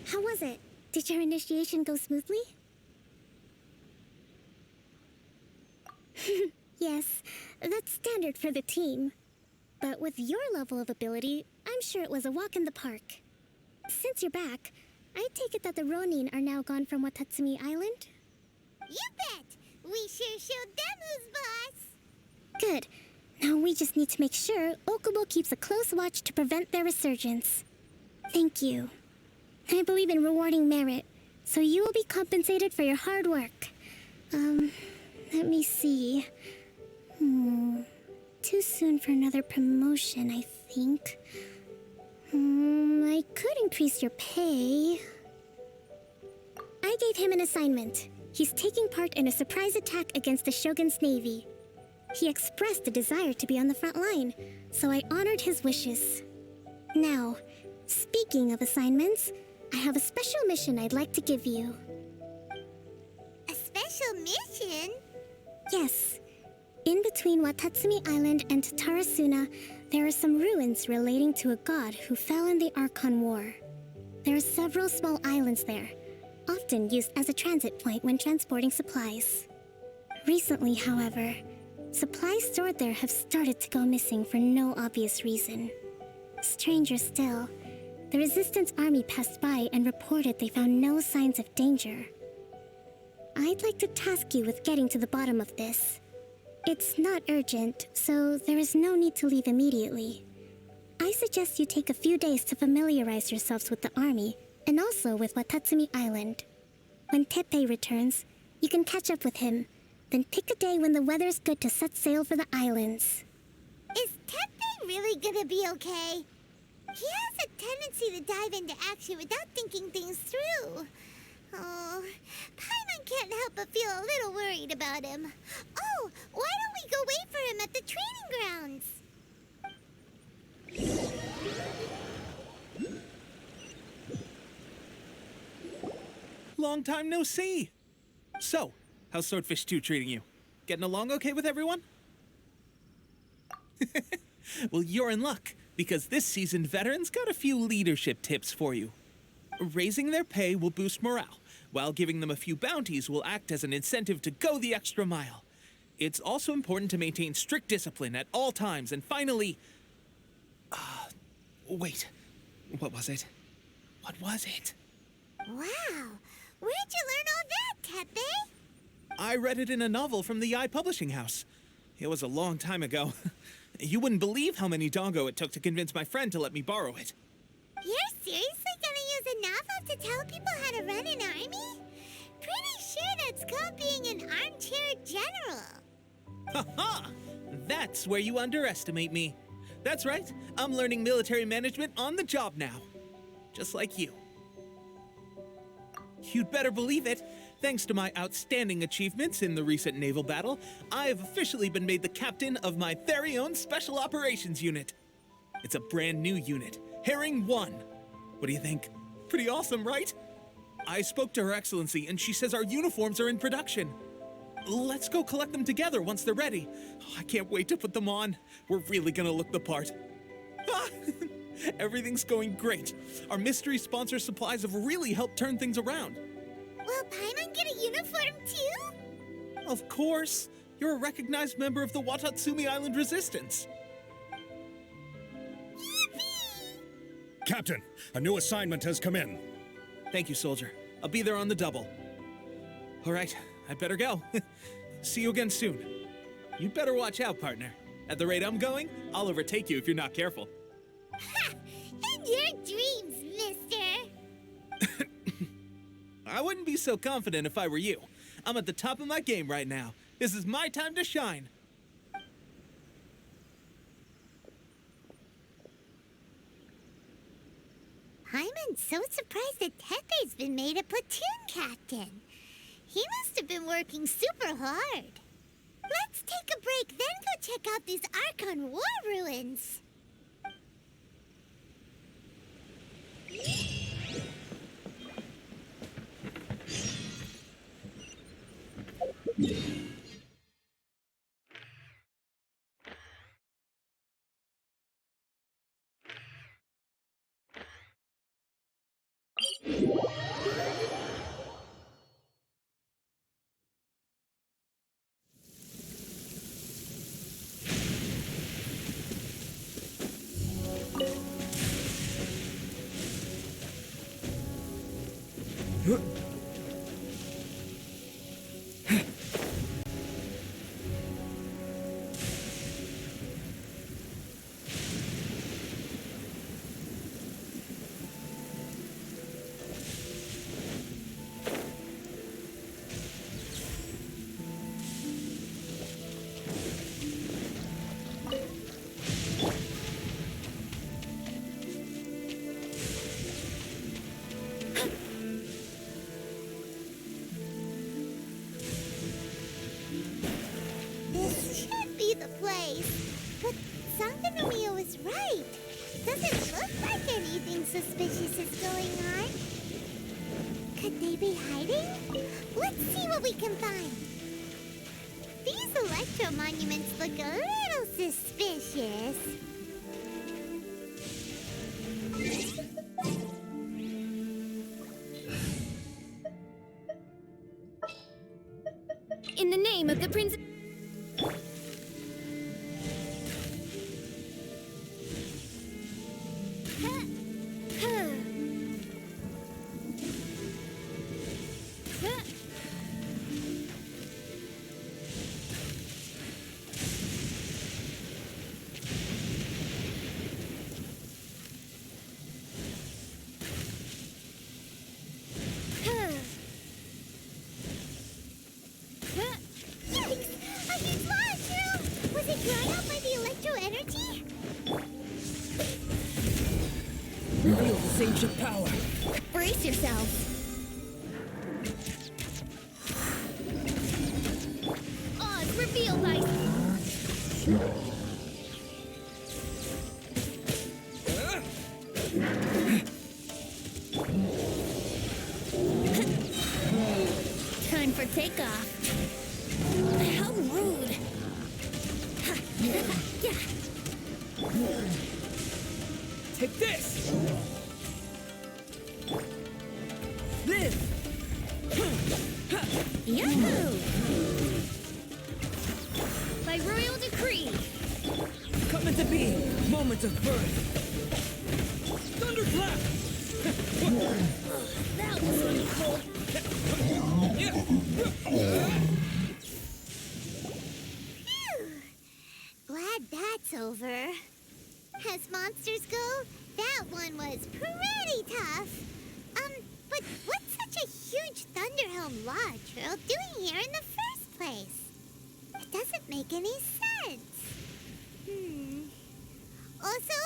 How was it? Did your initiation go smoothly? Yes, that's standard for the team. But with your level of ability, I'm sure it was a walk in the park. Since you're back, I take it that the Ronin are now gone from Watatsumi Island? You bet! We sure showed them who's boss! Good. Now we just need to make sure Okubo keeps a close watch to prevent their resurgence. Thank you. I believe in rewarding merit, so you will be compensated for your hard work. Let me see. Too soon for another promotion, I think. I could increase your pay. I gave him an assignment. He's taking part in a surprise attack against the Shogun's navy. He expressed a desire to be on the front line, so I honored his wishes. Now, speaking of assignments, I have a special mission I'd like to give you. A special mission? Yes. In between Watatsumi Island and Tarasuna, there are some ruins relating to a god who fell in the Archon War. There are several small islands there, often used as a transit point when transporting supplies. Recently, however, supplies stored there have started to go missing for no obvious reason. Stranger still, the Resistance army passed by and reported they found no signs of danger. I'd like to task you with getting to the bottom of this. It's not urgent, so there is no need to leave immediately. I suggest you take a few days to familiarize yourselves with the army, and also with Watatsumi Island. When Teppei returns, you can catch up with him, then pick a day when the weather's good to set sail for the islands. Is Teppei really gonna be okay? He has a tendency to dive into action without thinking things through. Oh, Paimon can't help but feel a little worried about him. Oh, why don't we go wait for him at the training grounds? Long time no see. So, how's Swordfish 2 treating you? Getting along okay with everyone? Well, you're in luck, because this seasoned veteran's got a few leadership tips for you. Raising their pay will boost morale, while giving them a few bounties will act as an incentive to go the extra mile. It's also important to maintain strict discipline at all times, and finally... wait. What was it? What was it? Wow, where'd you learn all that, Teppei? I read it in a novel from the Yae Publishing House. It was a long time ago. You wouldn't believe how many dongo it took to convince my friend to let me borrow it. You're seriously gonna use a novel to tell people how to run an army? Pretty sure that's called being an armchair general. Ha-ha! That's where you underestimate me. That's right, I'm learning military management on the job now. Just like you. You'd better believe it. Thanks to my outstanding achievements in the recent naval battle, I have officially been made the captain of my very own Special Operations Unit. It's a brand new unit, Herring 1. What do you think? Pretty awesome, right? I spoke to Her Excellency, and she says our uniforms are in production. Let's go collect them together once they're ready. I can't wait to put them on. We're really gonna look the part. Everything's going great. Our mystery sponsor supplies have really helped turn things around. Will Paimon get a uniform too? Of course. You're a recognized member of the Watatsumi Island Resistance. Yippee! Captain, a new assignment has come in. Thank you, soldier. I'll be there on the double. All right, I better go. See you again soon. You'd better watch out, partner. At the rate I'm going, I'll overtake you if you're not careful. Ha! In your dreams, mister! I wouldn't be so confident if I were you. I'm at the top of my game right now. This is my time to shine. Paimon's so surprised that Teppei's been made a platoon captain. He must have been working super hard. Let's take a break, then go check out these Archon War ruins. This should be the place. But Sangonomiya was right. Doesn't look like anything suspicious is going on. Could they be hiding? Let's see what we can find. These electro monuments look a little suspicious. In the name of the Prince... Yikes! A huge monster! Was it drawn out by the electro energy? Reveal this ancient power. Brace yourselves. Oz, reveal thyself. Time for takeoff. How rude. Yeah. Take this! Live! Yahoo! By royal decree. Come into being! Moment of birth! Thunderclap! That was wonderful. Phew! Glad that's over. As monsters go, that one was pretty tough. But what's such a huge Thunderhelm Lodge Trail doing here in the first place? It doesn't make any sense. Also,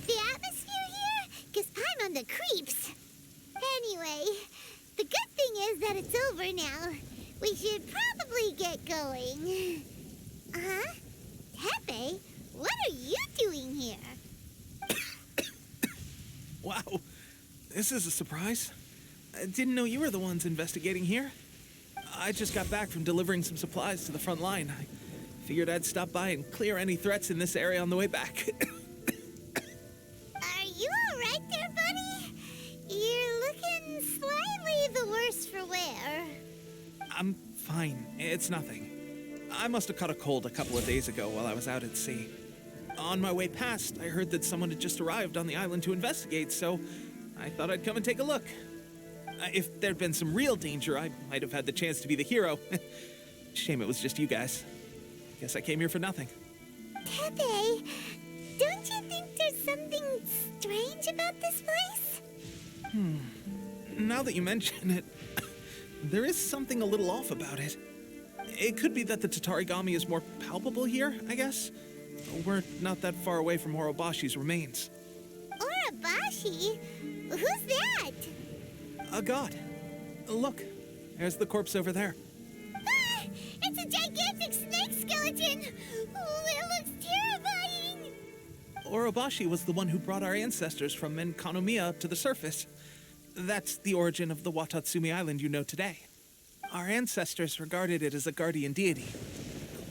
the atmosphere here gives Paimon the creeps. Anyway, the good thing is that it's over now. We should probably get going. Uh-huh. Tepe, what are you doing here? Wow, this is a surprise. I didn't know you were the ones investigating here. I just got back from delivering some supplies to the front line. I figured I'd stop by and clear any threats in this area on the way back. Are you all right there, buddy? You're looking slightly the worse for wear. I'm fine. It's nothing. I must have caught a cold a couple of days ago while I was out at sea. On my way past, I heard that someone had just arrived on the island to investigate, so I thought I'd come and take a look. If there'd been some real danger, I might have had the chance to be the hero. Shame it was just you guys. Guess I came here for nothing. Tepe, don't you think there's something strange about this place? Now that you mention it, there is something a little off about it. It could be that the Tatarigami is more palpable here, I guess. We're not that far away from Orobashi's remains. Orobashi? Who's that? A god. Look, there's the corpse over there. Ah, it's a gigantic snake skeleton! Oh, it looks terrifying! Orobashi was the one who brought our ancestors from Enkanomiya to the surface. That's the origin of the Watatsumi Island you know today. Our ancestors regarded it as a guardian deity.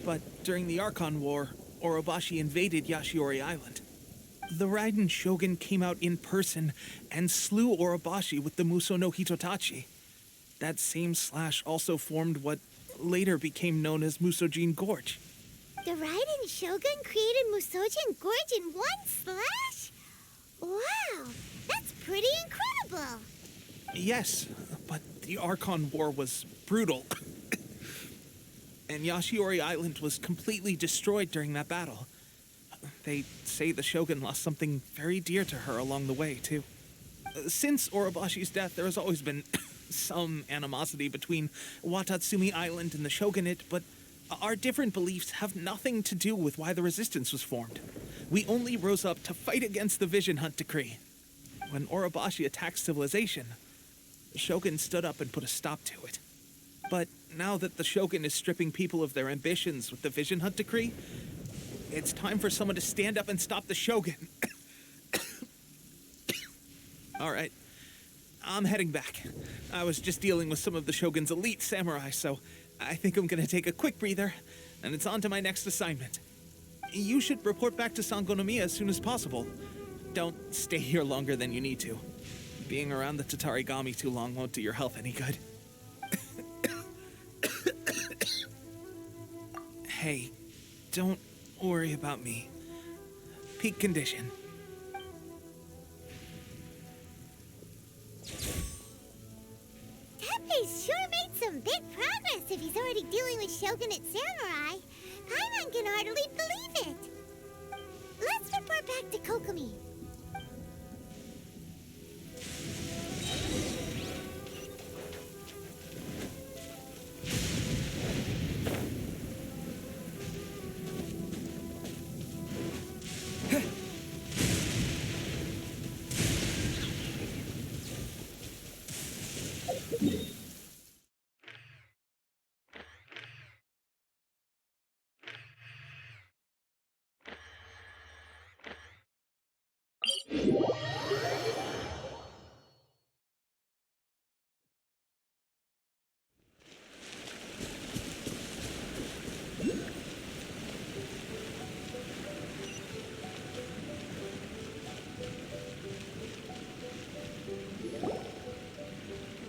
But during the Archon War, Orobashi invaded Yashiori Island. The Raiden Shogun came out in person and slew Orobashi with the Muso no Hitotachi. That same slash also formed what later became known as Musojin Gorge. The Raiden Shogun created Musojin Gorge in one slash? Wow, that's pretty incredible! Yes, But the Archon War was brutal. And Yashiori Island was completely destroyed during that battle. They say the Shogun lost something very dear to her along the way, too. Since Orobashi's death, there has always been some animosity between Watatsumi Island and the Shogunate, but our different beliefs have nothing to do with why the resistance was formed. We only rose up to fight against the Vision Hunt Decree. When Orobashi attacked civilization, the Shogun stood up and put a stop to it. But now that the Shogun is stripping people of their ambitions with the Vision Hunt Decree, it's time for someone to stand up and stop the Shogun. All right, I'm heading back. I was just dealing with some of the Shogun's elite samurai, so I think I'm gonna take a quick breather, and it's on to my next assignment. You should report back to Sangonomiya as soon as possible. Don't stay here longer than you need to. Being around the Tatarigami too long won't do your health any good. Hey, don't worry about me. Peak condition. Teppei's sure made some big progress if he's already dealing with Shogunate samurai. Paimon can hardly believe it. Let's report back to Kokomi.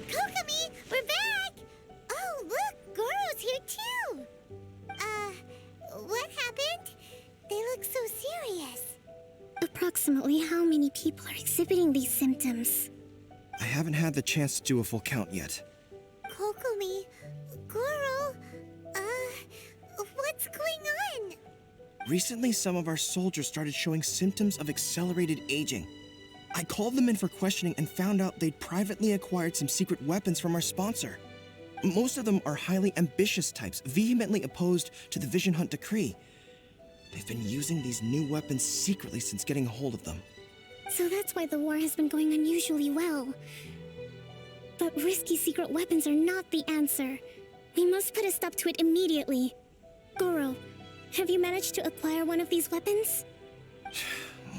Kokomi, we're back! Oh, look, Goro's here too! What happened? They look so serious. Approximately how many people are exhibiting these symptoms? I haven't had the chance to do a full count yet. Kokomi, Goro, what's going on? Recently, some of our soldiers started showing symptoms of accelerated aging. I called them in for questioning and found out they'd privately acquired some secret weapons from our sponsor. Most of them are highly ambitious types, vehemently opposed to the Vision Hunt Decree. They've been using these new weapons secretly since getting a hold of them. So that's why the war has been going unusually well. But risky secret weapons are not the answer. We must put a stop to it immediately. Goro, have you managed to acquire one of these weapons?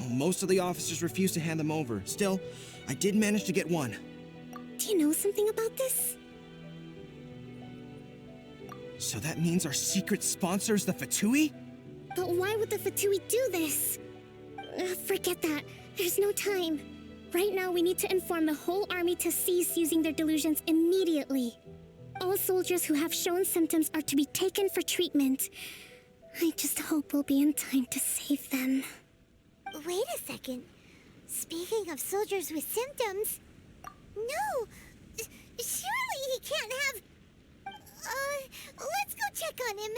Most of the officers refuse to hand them over. Still, I did manage to get one. Do you know something about this? So that means our secret sponsor is the Fatui? But why would the Fatui do this? Forget that. There's no time. Right now, we need to inform the whole army to cease using their delusions immediately. All soldiers who have shown symptoms are to be taken for treatment. I just hope we'll be in time to save them. Wait a second. Speaking of soldiers with symptoms... No! Surely he can't have... let's go check on him.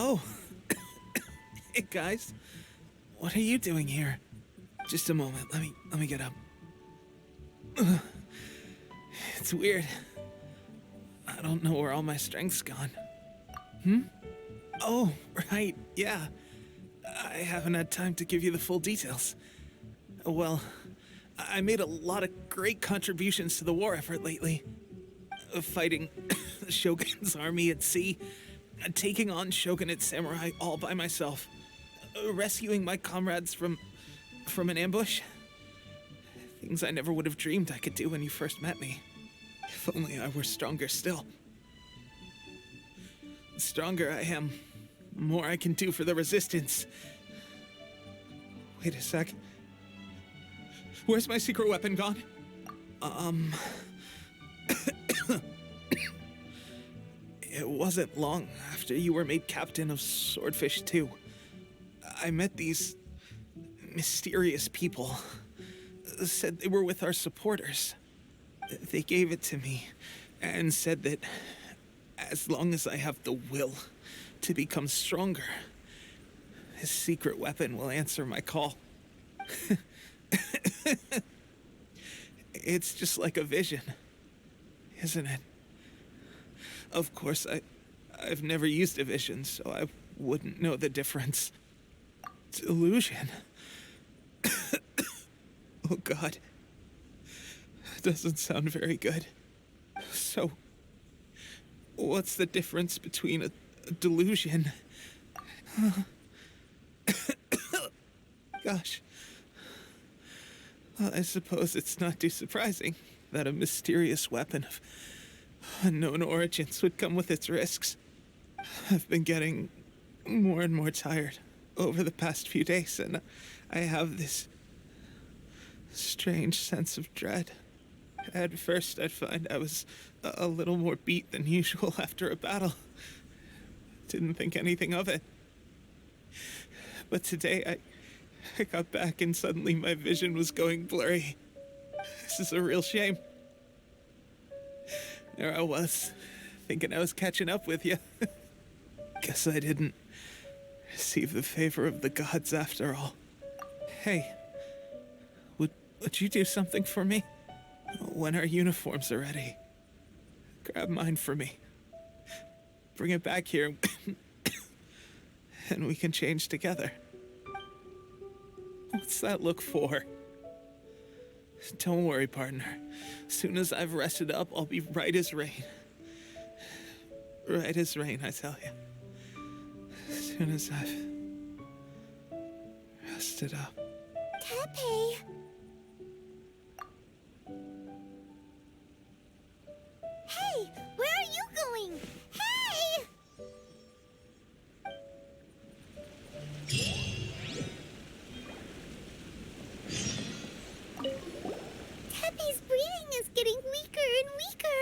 Oh. Hey, guys. What are you doing here? Just a moment. Let me get up. It's weird. I don't know where all my strength's gone. Oh, right. Yeah. I haven't had time to give you the full details. Well, I made a lot of great contributions to the war effort lately. Fighting the Shogun's army at sea, taking on Shogunate samurai all by myself, rescuing my comrades from an ambush. Things I never would have dreamed I could do when you first met me. If only I were stronger still. The stronger I am, the more I can do for the Resistance. Wait a sec. Where's my secret weapon gone? It wasn't long after you were made captain of Swordfish 2. I met these mysterious people. Said they were with our supporters. They gave it to me and said that as long as I have the will to become stronger, his secret weapon will answer my call. It's just like a vision, isn't it? Of course, I've never used a vision, so I wouldn't know the difference. Delusion. Oh God. Doesn't sound very good. So, what's the difference between a delusion? Gosh. Well, I suppose it's not too surprising that a mysterious weapon of unknown origins would come with its risks. I've been getting more and more tired over the past few days, and I have this strange sense of dread. At first, I'd find I was a little more beat than usual after a battle. Didn't think anything of it. But today, I got back and suddenly my vision was going blurry. This is a real shame. There I was, thinking I was catching up with you. Guess I didn't receive the favor of the gods after all. Hey, would you do something for me? When our uniforms are ready, grab mine for me. Bring it back here, and we can change together. What's that look for? Don't worry, partner. As soon as I've rested up, I'll be right as rain. Right as rain, I tell you. As soon as I've rested up. Tepe! Hey, where are you going? Hey! Tepe's breathing is getting weaker and weaker.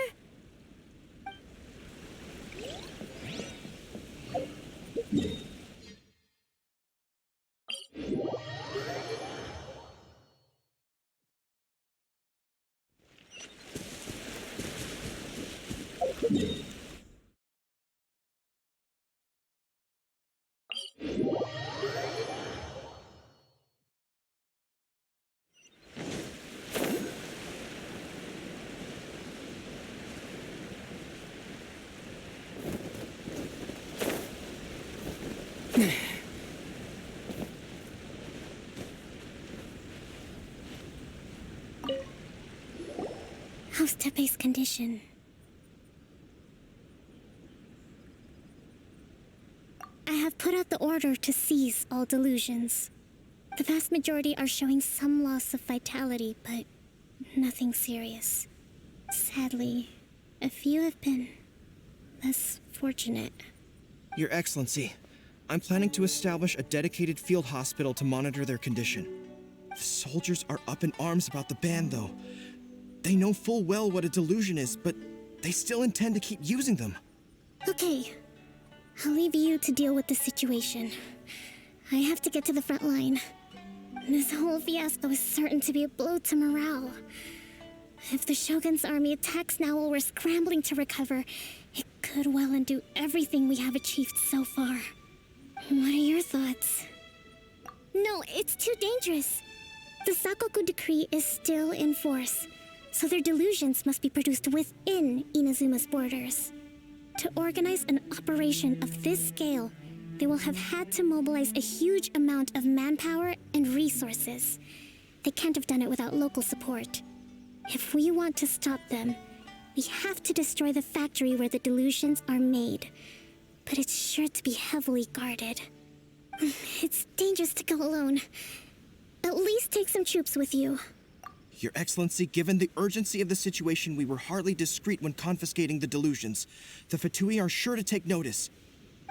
How's Tepe's condition? I have put out the order to seize all delusions. The vast majority are showing some loss of vitality, but nothing serious. Sadly, a few have been less fortunate. Your Excellency, I'm planning to establish a dedicated field hospital to monitor their condition. The soldiers are up in arms about the ban, though. They know full well what a delusion is, but they still intend to keep using them. Okay, I'll leave you to deal with the situation. I have to get to the front line. This whole fiasco is certain to be a blow to morale. If the Shogun's army attacks now while we're scrambling to recover, it could well undo everything we have achieved so far. What are your thoughts? No, it's too dangerous. The Sakoku decree is still in force, so their delusions must be produced within Inazuma's borders. To organize an operation of this scale, they will have had to mobilize a huge amount of manpower and resources. They can't have done it without local support. If we want to stop them, we have to destroy the factory where the delusions are made. But it's sure to be heavily guarded. It's dangerous to go alone. At least take some troops with you. Your Excellency, given the urgency of the situation, we were hardly discreet when confiscating the delusions. The Fatui are sure to take notice.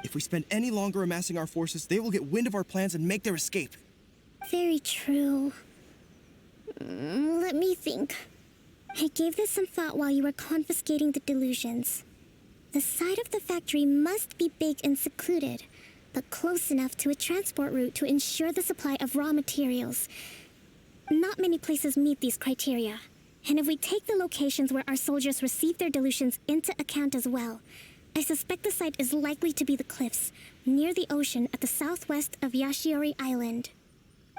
If we spend any longer amassing our forces, they will get wind of our plans and make their escape. Very true. Let me think. I gave this some thought while you were confiscating the delusions. The side of the factory must be big and secluded, but close enough to a transport route to ensure the supply of raw materials. Not many places meet these criteria, and if we take the locations where our soldiers receive their delusions into account as well, I suspect the site is likely to be the cliffs, near the ocean at the southwest of Yashiori Island.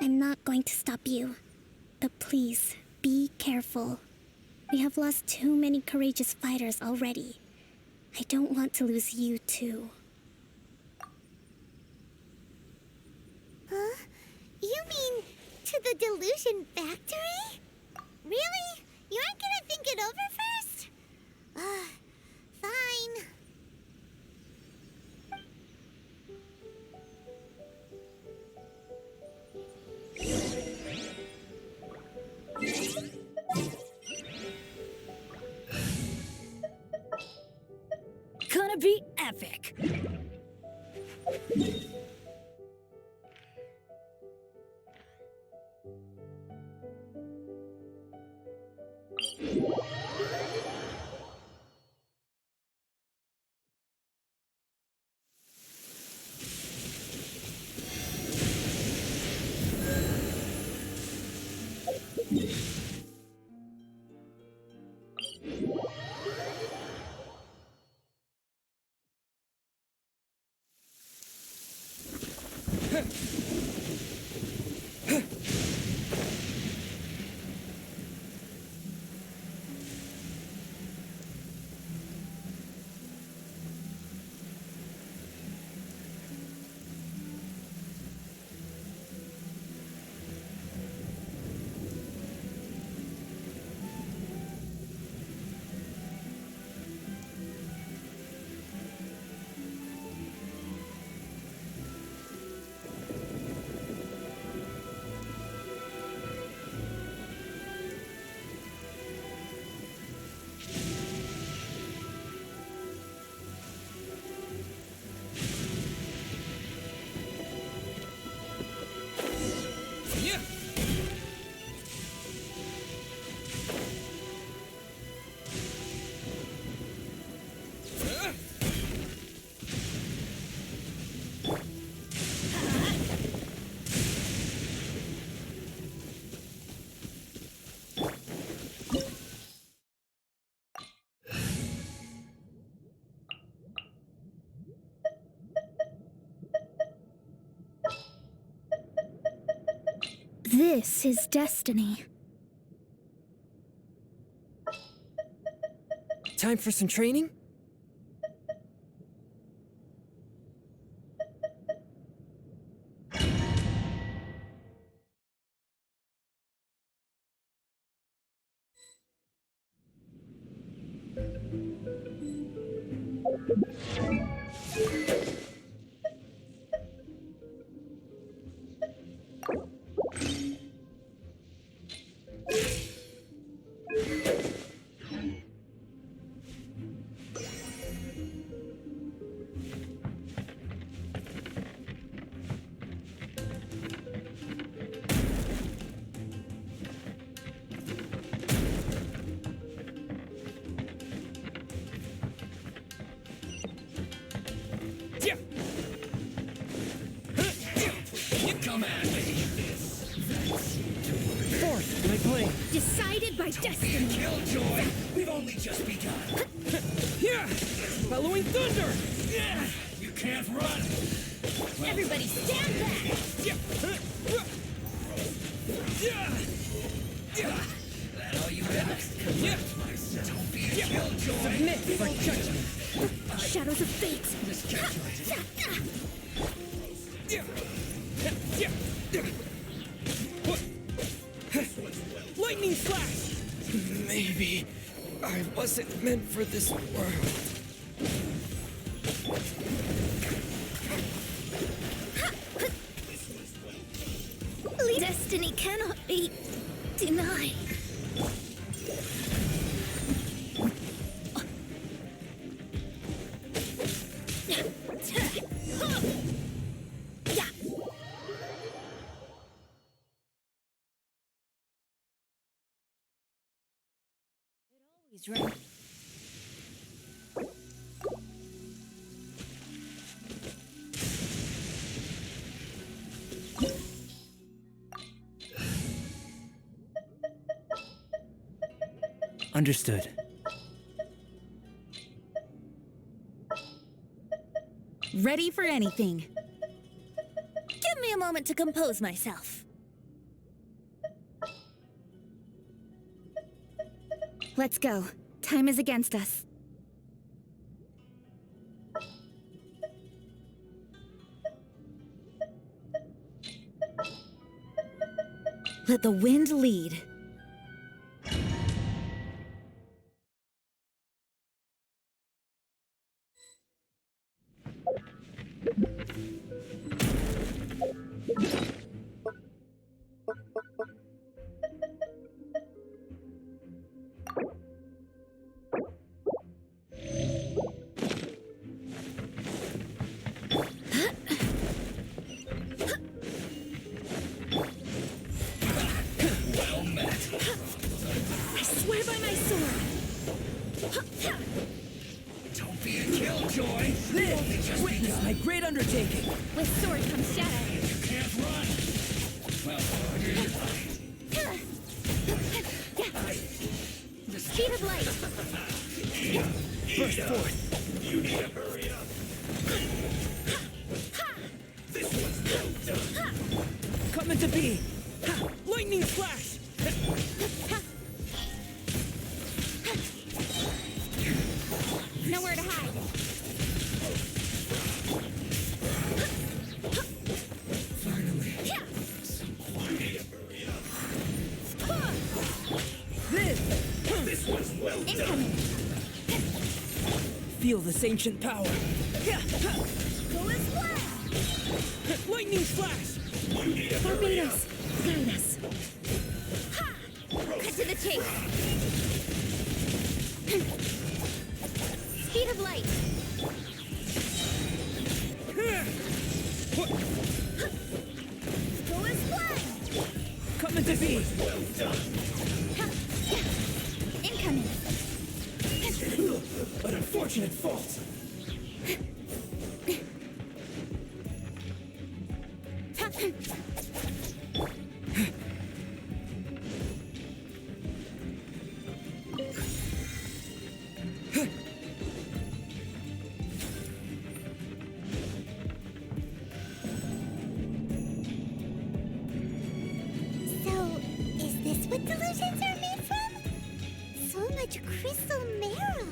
I'm not going to stop you, but please, be careful. We have lost too many courageous fighters already. I don't want to lose you too. Huh? You mean to the delusion factory? Really? You aren't gonna think it over first? Fine. Gonna be epic! This is destiny. Time for some training? Fourth, my plane. Decided by destiny. Killjoy! We've only just begun. Here! Following thunder! You can't run! Everybody stand back! That all you ask? Don't be a killjoy. Submit for judgment. Shadows of fate! Lightning flash! Maybe I wasn't meant for this world. Destiny cannot be denied. He's right. Understood. Ready for anything. Give me a moment to compose myself. Let's go. Time is against us. Let the wind lead. I swear by my sword. Don't be a killjoy. Live! Witness my great undertaking! With sword comes shadow. You can't run. Well, harder to fight. Speed of light. Burst forth! You need to hurry up. This was well done. Come into being! Lightning flash! Nowhere to hide. Finally. Some quiet. Hurry up. Live! This was well done. Incoming. Feel this ancient power! Go as flash. Lightning flash! You need to hurry up. Barbados. Guide us. Cut to the chase. Speed of light. Go as flash. Come into being! Well done. Incoming. An unfortunate fault. So, is this what delusions are made from? So much crystal marrow.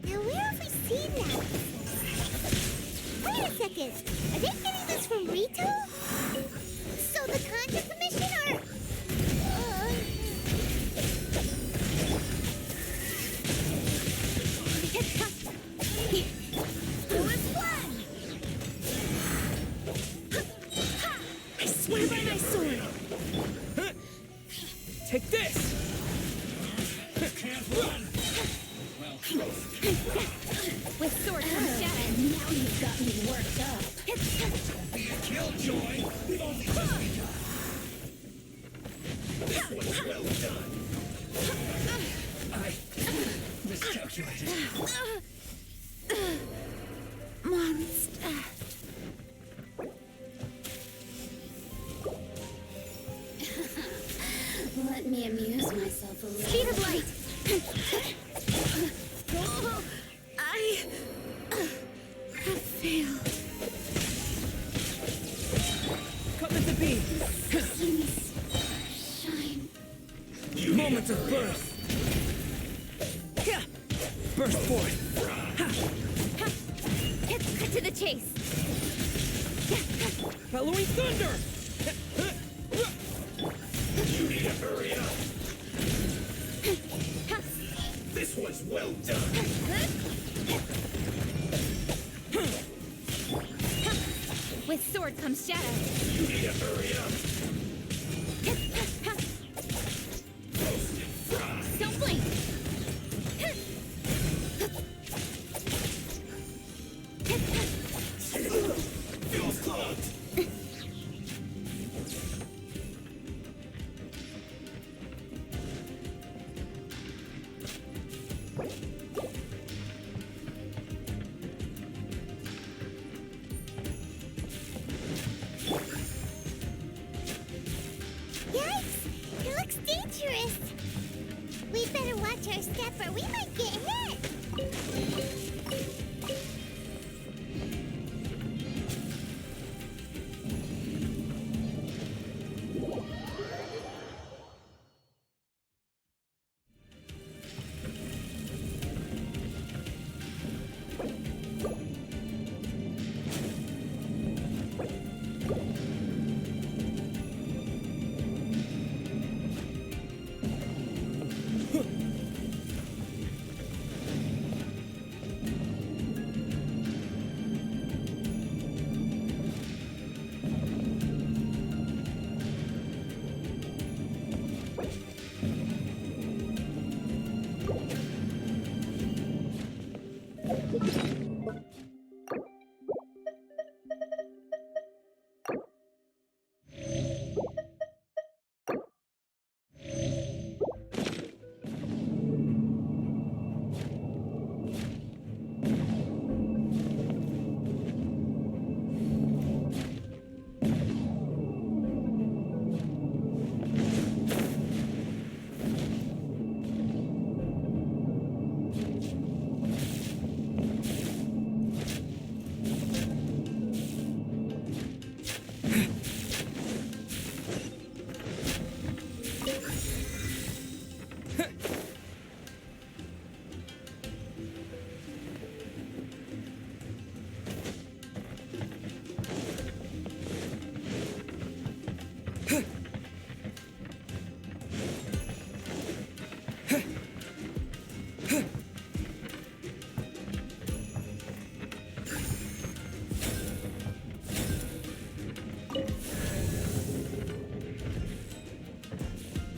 Now, where have we seen that before? Wait a second. Are they getting this from Rito? So the Conjure Commission are... Go as flash. I swear by my sword. Take this! Can't run. Well, With sword comes shadow. Now you've got me worked up. don't be a killjoy. We've only just begun. This was well done. I miscalculated. Monster. Let me amuse myself a little. Speed of light. I have failed. be. Shine. Moments of birth. Burst forth. Cut to the chase. Bellowing thunder. You need to hurry up. This was well done. With sword comes shadow. You need to hurry up. Roasted fries. Don't blink. Feels clogged. Yikes! It looks dangerous. We better watch our step or we might get hit.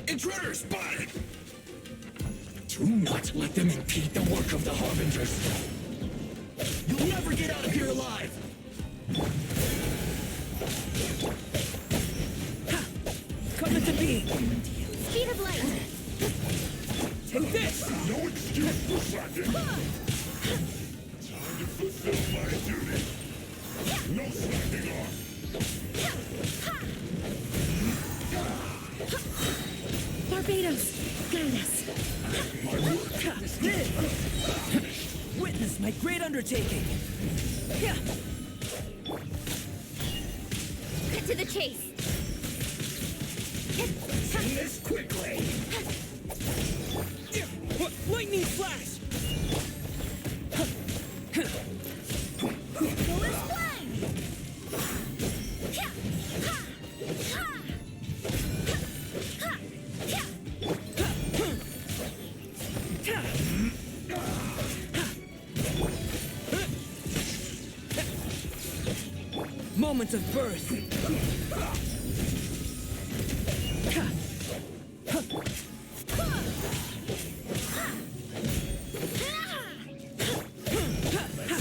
Intruder spotted! Do not let them impede the work of the Harbingers. You'll never get out of here alive! Coming to be. Speed of light. Take this. No excuse for slacking. Time to fulfill my duty. No slacking off. Barbados, guide us. Witness my great undertaking. Cut to the chase. Send this quickly! Lightning flash. Moments of birth.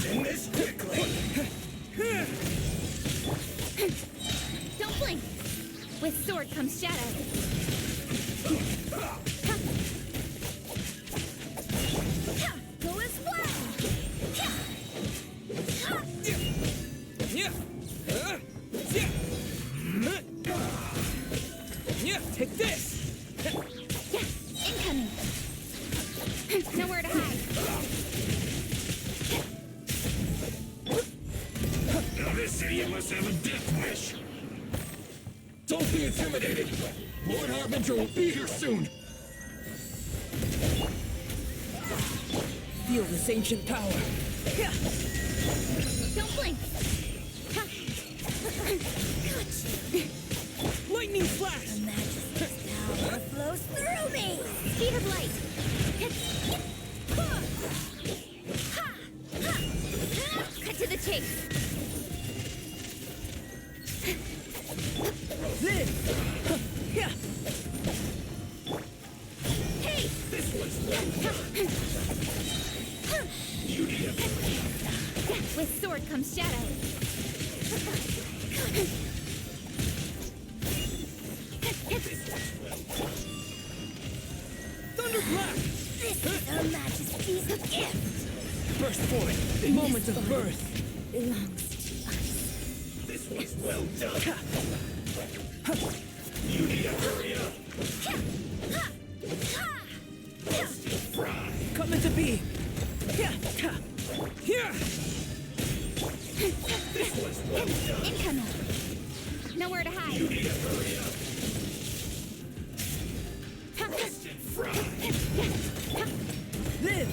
Send this quickly! Don't blink. With sword comes shadow. Go as well. Take this. Incoming. Nowhere to hide. Now this idiot must have a death wish! Don't be intimidated. Lord Harbinger will be here soon. Feel this ancient power. Yeah. Don't blink. Lightning flash! The Majesty's power flows through me. Speed of light. Cut to the chase. This! Yeah! Hey! This one's well done. With sword comes shadow. Thunderclap! This is Her Majesty's gift. Burst forth! Moment of birth! Belongs to us. This one's well done. You need to hurry up. Fry. Come into being! Yeah! Here! This one's well done. Incoming. Nowhere to hide. You need to hurry up. Fry. Live!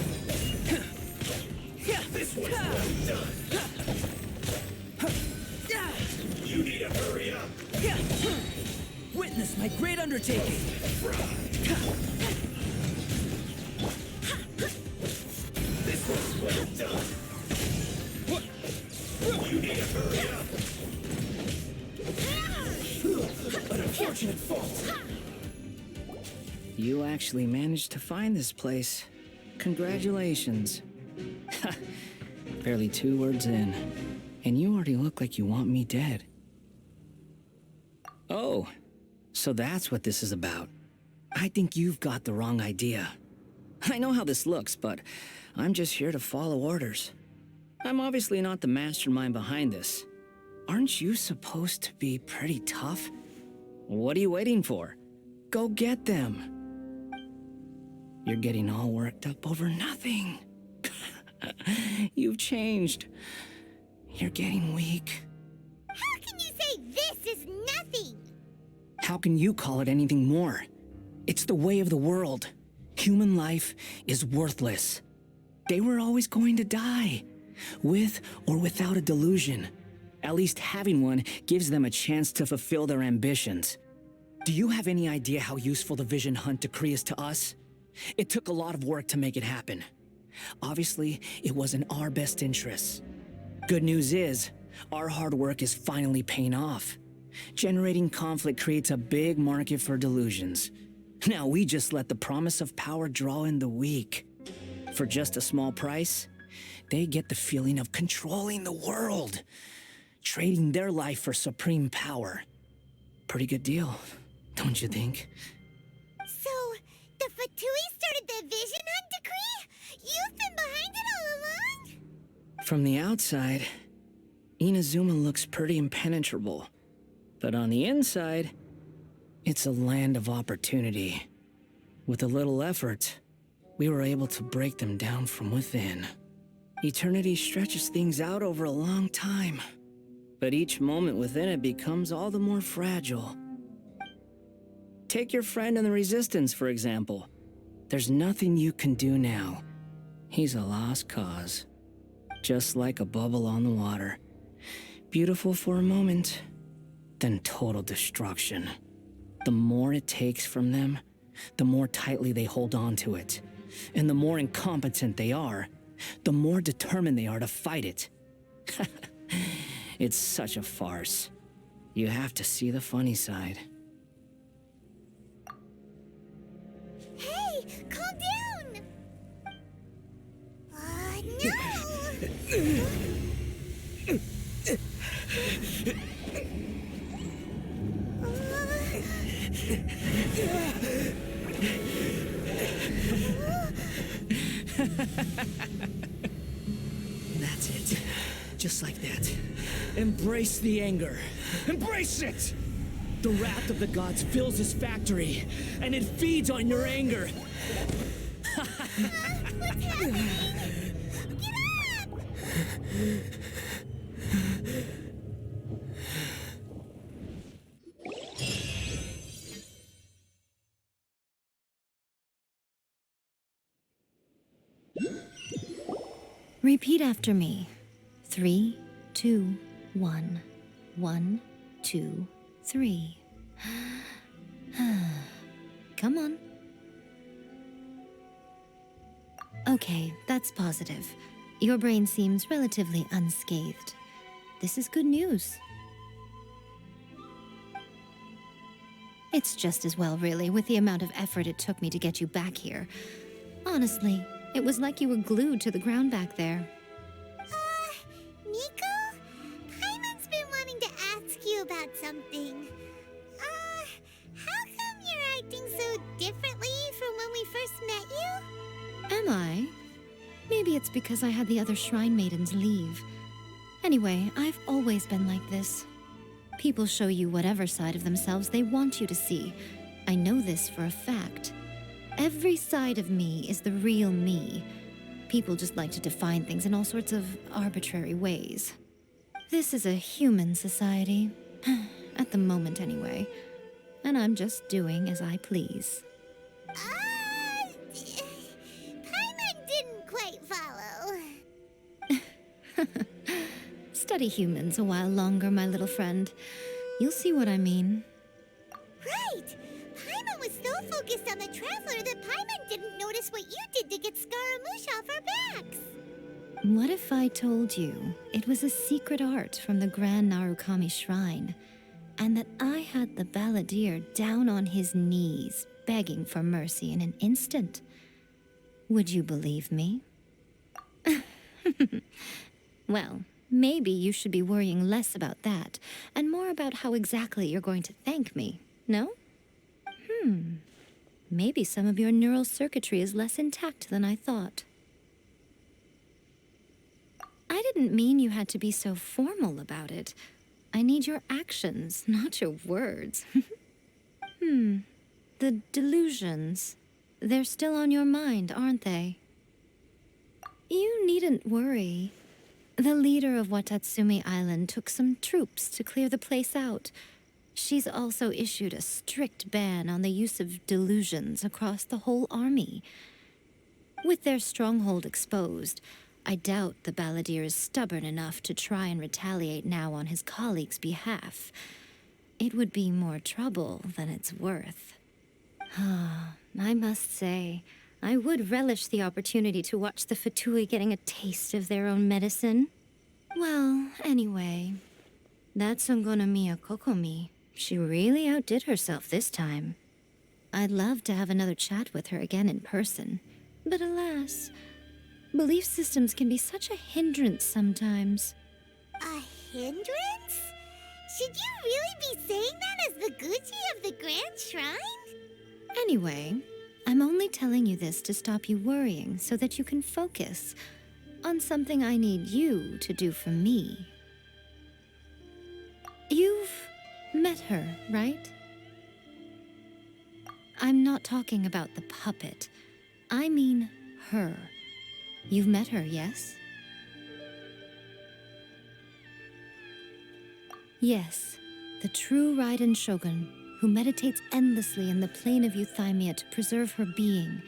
Yeah! This one's well done. You need to hurry up. Yeah! Witness my great undertaking! This one's well done. You need to hurry up. An unfortunate fault. You actually managed to find this place. Congratulations. Barely 2 words in, and you already look like you want me dead. Oh, so that's what this is about. I think you've got the wrong idea. I know how this looks, but I'm just here to follow orders. I'm obviously not the mastermind behind this. Aren't you supposed to be pretty tough? What are you waiting for? Go get them. You're getting all worked up over nothing. You've changed. You're getting weak. How can you say this is nothing? How can you call it anything more? It's the way of the world. Human life is worthless. They were always going to die, with or without a delusion. At least having one gives them a chance to fulfill their ambitions. Do you have any idea how useful the Vision Hunt decree is to us? It took a lot of work to make it happen. Obviously, it was in our best interests. Good news is, our hard work is finally paying off. Generating conflict creates a big market for delusions. Now we just let the promise of power draw in the weak. For just a small price, they get the feeling of controlling the world, trading their life for supreme power. Pretty good deal, don't you think? So, the Fatui started the Vision Hunt decree? You've been behind it all along? From the outside, Inazuma looks pretty impenetrable. But on the inside, it's a land of opportunity. With a little effort, we were able to break them down from within. Eternity stretches things out over a long time, but each moment within it becomes all the more fragile. Take your friend in the Resistance, for example. There's nothing you can do now. He's a lost cause. Just like a bubble on the water. Beautiful for a moment, then total destruction. The more it takes from them, the more tightly they hold on to it. And the more incompetent they are, the more determined they are to fight it. It's such a farce. You have to see the funny side. Hey, calm down! No! That's it. Just like that. Embrace the anger. Embrace it! The wrath of the gods fills this factory, and it feeds on your anger. What's happening? Get up! Repeat after me. 3, 2, 1. 1, 2, 3. Come on. Okay, that's positive. Your brain seems relatively unscathed. This is good news. It's just as well, really, with the amount of effort it took me to get you back here. Honestly, it was like you were glued to the ground back there. Nico? Paimon's been wanting to ask you about something. How come you're acting so differently from when we first met you? Am I? Maybe it's because I had the other Shrine Maidens leave. Anyway, I've always been like this. People show you whatever side of themselves they want you to see. I know this for a fact. Every side of me is the real me. People just like to define things in all sorts of arbitrary ways. This is a human society. At the moment, anyway. And I'm just doing as I please. Paimon didn't quite follow. Study humans a while longer, my little friend. You'll see what I mean. Right! Paimon was so focused on the Traveler that Paimon didn't notice what you did to get Scaramouche off our backs. What if I told you it was a secret art from the Grand Narukami Shrine, and that I had the balladeer down on his knees, begging for mercy in an instant? Would you believe me? Well, maybe you should be worrying less about that, and more about how exactly you're going to thank me, no? Maybe some of your neural circuitry is less intact than I thought. I didn't mean you had to be so formal about it. I need your actions, not your words. The delusions. They're still on your mind, aren't they? You needn't worry. The leader of Watatsumi Island took some troops to clear the place out. She's also issued a strict ban on the use of delusions across the whole army. With their stronghold exposed, I doubt the balladeer is stubborn enough to try and retaliate now on his colleagues' behalf. It would be more trouble than it's worth. I must say, I would relish the opportunity to watch the Fatui getting a taste of their own medicine. Well, anyway, that Songonomiya Kokomi, she really outdid herself this time. I'd love to have another chat with her again in person, but alas, belief systems can be such a hindrance sometimes. A hindrance? Should you really be saying that as the Gucci of the Grand Shrine? Anyway, I'm only telling you this to stop you worrying so that you can focus on something I need you to do for me. You've met her, right? I'm not talking about the puppet. I mean her. You've met her, yes? Yes, the true Raiden Shogun, who meditates endlessly in the plane of Euthymia to preserve her being.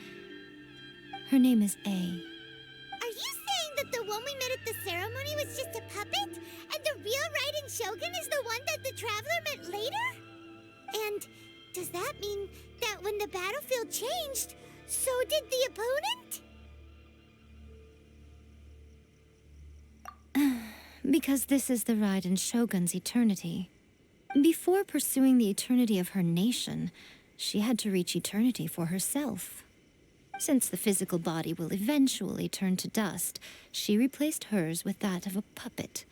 Her name is A. Are you saying that the one we met at the ceremony was just a puppet? And the real Raiden Shogun is the one that the Traveler met later? And does that mean that when the battlefield changed, so did the opponent? Because this is the Raiden Shogun's eternity. Before pursuing the eternity of her nation, she had to reach eternity for herself. Since the physical body will eventually turn to dust, she replaced hers with that of a puppet.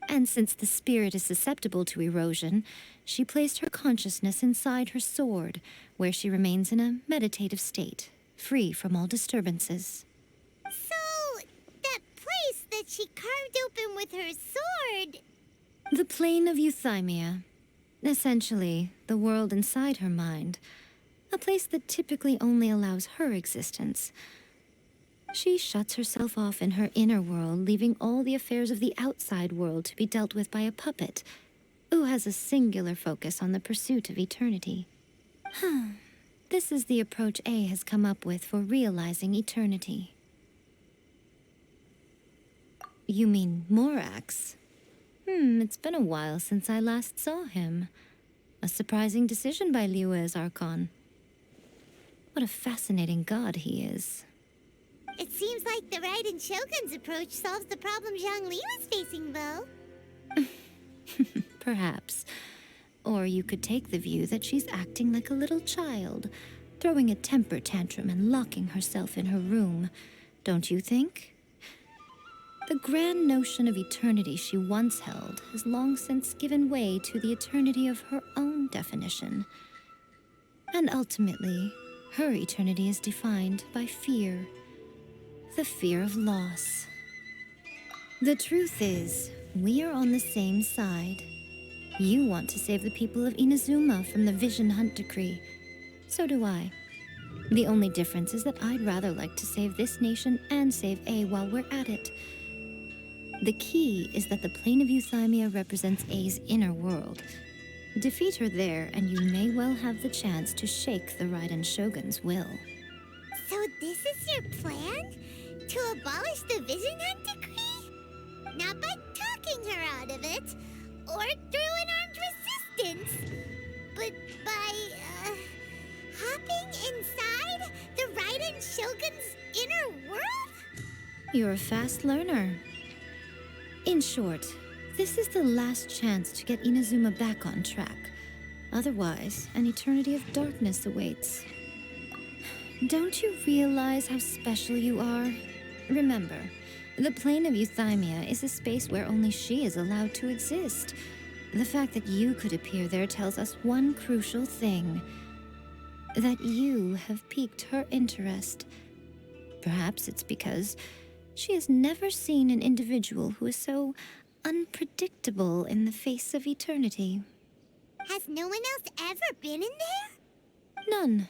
And since the spirit is susceptible to erosion, she placed her consciousness inside her sword, where she remains in a meditative state, free from all disturbances. So, that place that she carved open with her sword... The plane of Euthymia. Essentially, the world inside her mind. A place that typically only allows her existence. She shuts herself off in her inner world, leaving all the affairs of the outside world to be dealt with by a puppet, who has a singular focus on the pursuit of eternity. This is the approach A has come up with for realizing eternity. You mean Morax? It's been a while since I last saw him. A surprising decision by Liyue's Archon. What a fascinating god he is. It seems like the Raiden Shogun's approach solves the problem Zhongli was facing, though. Perhaps. Or you could take the view that she's acting like a little child, throwing a temper tantrum and locking herself in her room. Don't you think? The grand notion of eternity she once held has long since given way to the eternity of her own definition. And ultimately, her eternity is defined by fear. The fear of loss. The truth is, we are on the same side. You want to save the people of Inazuma from the Vision Hunt decree. So do I. The only difference is that I'd rather like to save this nation and save A while we're at it. The key is that the plane of Euthymia represents A's inner world. Defeat her there, and you may well have the chance to shake the Raiden Shogun's will. So this is your plan? To abolish the Vision Hunt decree? Not by talking her out of it, or through an armed resistance, but by, hopping inside the Raiden Shogun's inner world? You're a fast learner. In short, this is the last chance to get Inazuma back on track. Otherwise, an eternity of darkness awaits. Don't you realize how special you are? Remember, the plane of Euthymia is a space where only she is allowed to exist. The fact that you could appear there tells us one crucial thing. That you have piqued her interest. Perhaps it's because she has never seen an individual who is so unpredictable in the face of eternity. Has no one else ever been in there? None.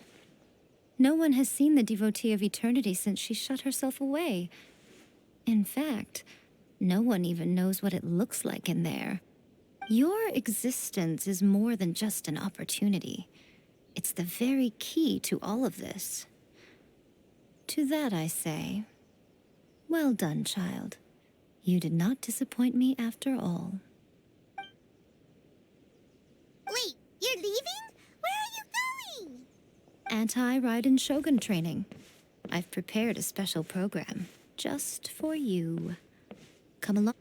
No one has seen the devotee of eternity since she shut herself away. In fact, no one even knows what it looks like in there. Your existence is more than just an opportunity. It's the very key to all of this. To that I say, well done, child. You did not disappoint me after all. Wait, you're leaving? Where are you going? Anti-Raiden Shogun training. I've prepared a special program just for you. Come along.